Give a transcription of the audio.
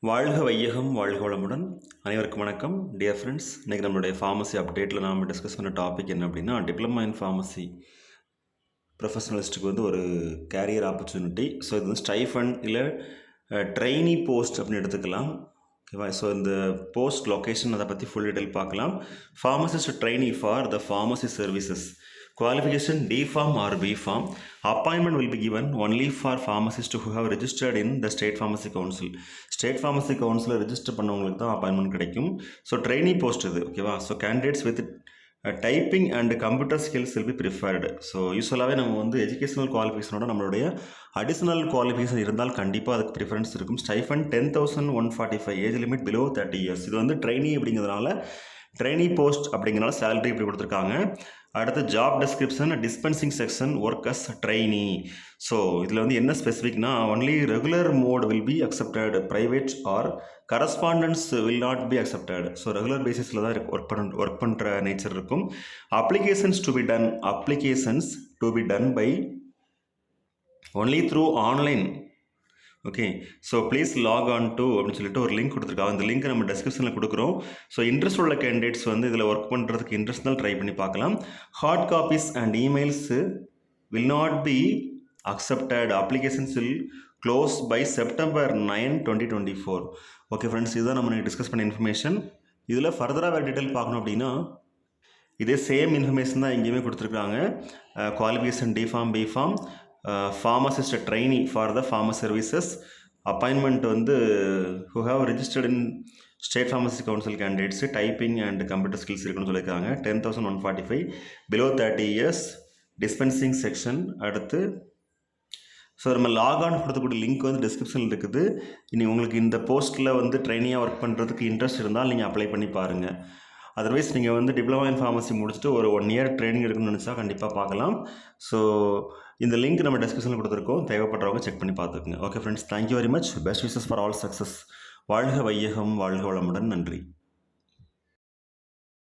வாழ்க வையகம் வாழ்க வளமுடன். அனைவருக்கும் வணக்கம் டியர் ஃப்ரெண்ட்ஸ். இன்றைக்கி நம்மளுடைய ஃபார்மசி அப்டேட்டில் நாம் டிஸ்கஸ் பண்ண டாபிக் என்ன அப்படின்னா, டிப்ளமா இன் ஃபார்மசி ப்ரொஃபஷனலிஸ்ட்டுக்கு வந்து ஒரு கேரியர் ஆப்பர்ச்சுனிட்டி. ஸோ இது வந்து ஸ்டைஃபண்ட் இல்லை ட்ரெயினி போஸ்ட் அப்படின்னு எடுத்துக்கலாம். ஓகேவா? ஸோ இந்த போஸ்ட் லொக்கேஷன் அதை பற்றி ஃபுல் டீட்டெயில் பார்க்கலாம். Pharmacist trainee for the pharmacy services. Qualification D Pharm or B Pharm. Appointment will be given only for pharmacists who have registered in the State Pharmacy Council. State Pharmacy Council register பண்ணவங்களுக்கு தான் appointment கிடைக்கும். So trainee post இது. ஓகேவா? So candidates with typing and computer skills will be preferred. So யூஸ்வலாகவே நம்ம வந்து educational குவாலிஃபிகேஷனோட நம்மளுடைய additional qualification இருந்தால் கண்டிப்பாக அதுக்கு ப்ரிஃபரன்ஸ் இருக்கும். Stipend 10,145, age limit below 30 years. இது வந்து ட்ரெயினி அப்படிங்கிறதுனால ட்ரெயினி போஸ்ட் அப்படிங்கிறனால சேலரி இப்படி கொடுத்துருக்காங்க. அடுத்து job description dispensing section work as trainee. So இதில் வந்து என்ன ஸ்பெசிஃபிக்னா, only regular mode will be accepted, private or correspondence will not be accepted. So regular பேசிஸில் தான் ஒர்க் பண்ணுற நேச்சர் இருக்கும். Applications to be done by only through online. Okay, so please log on to அப்படின்னு சொல்லிட்டு ஒரு லிங்க் கொடுத்துருக்காங்க. அந்த லிங்க் நம்ம டிஸ்கிரிப்ஷனில் கொடுக்குறோம். ஸோ இன்ட்ரெஸ்ட் உள்ள கேண்டிடேட்ஸ் வந்து இதில் ஒர்க் பண்ணுறதுக்கு இன்ட்ரெஸ்ட் தான் ட்ரை பண்ணி பார்க்கலாம். Hard copies and emails will not be accepted. Applications will close by September 9, 2024. Okay friends, இதுதான் நம்ம டிஸ்கஸ் பண்ண இன்ஃபர்மேஷன். இதில் ஃபர்தராக வேறு டீட்டெயில் பார்க்கணும் அப்படின்னா இதே சேம் இன்ஃபர்மேஷன் தான் எங்கேயுமே கொடுத்துருக்காங்க. Qualification D Pharm B Pharm, pharmacist trainee for the pharma services. Appointment வந்து who have registered in State Pharmacy Council candidates, typing and computer skills இருக்குன்னு சொல்லியிருக்காங்க. 10,145, பிலோ 30 years, டிஸ்பென்சிங் செக்ஷன். அடுத்து ஸோ நம்ம lock on கொடுத்தக்கூடிய link வந்து டிஸ்கிரிப்ஷனில் இருக்குது. இனி உங்களுக்கு இந்த போஸ்ட்டில் வந்து ட்ரெயினியாக ஒர்க் பண்ணுறதுக்கு இன்ட்ரெஸ்ட் இருந்தால் நீங்கள் அப்ளை பண்ணி பாருங்கள். அதர்வைஸ் நீங்கள் வந்து டிப்ளமா இன் ஃபார்மசி முடிச்சுட்டு ஒரு 1 year ட்ரைனிங் எடுக்கணும்னு நினச்சா கண்டிப்பாக பார்க்கலாம். ஸோ இந்த லிங்க் நம்ம டிஸ்கிரிப்ஷனில் கொடுத்துருக்கோம். தேவைப்படுறவங்க செக் பண்ணி பார்த்துக்குங்க. Okay friends, thank you very much. Best wishes for all success. வாழ்க வையகம் வாழ்க வளமுடன். நன்றி.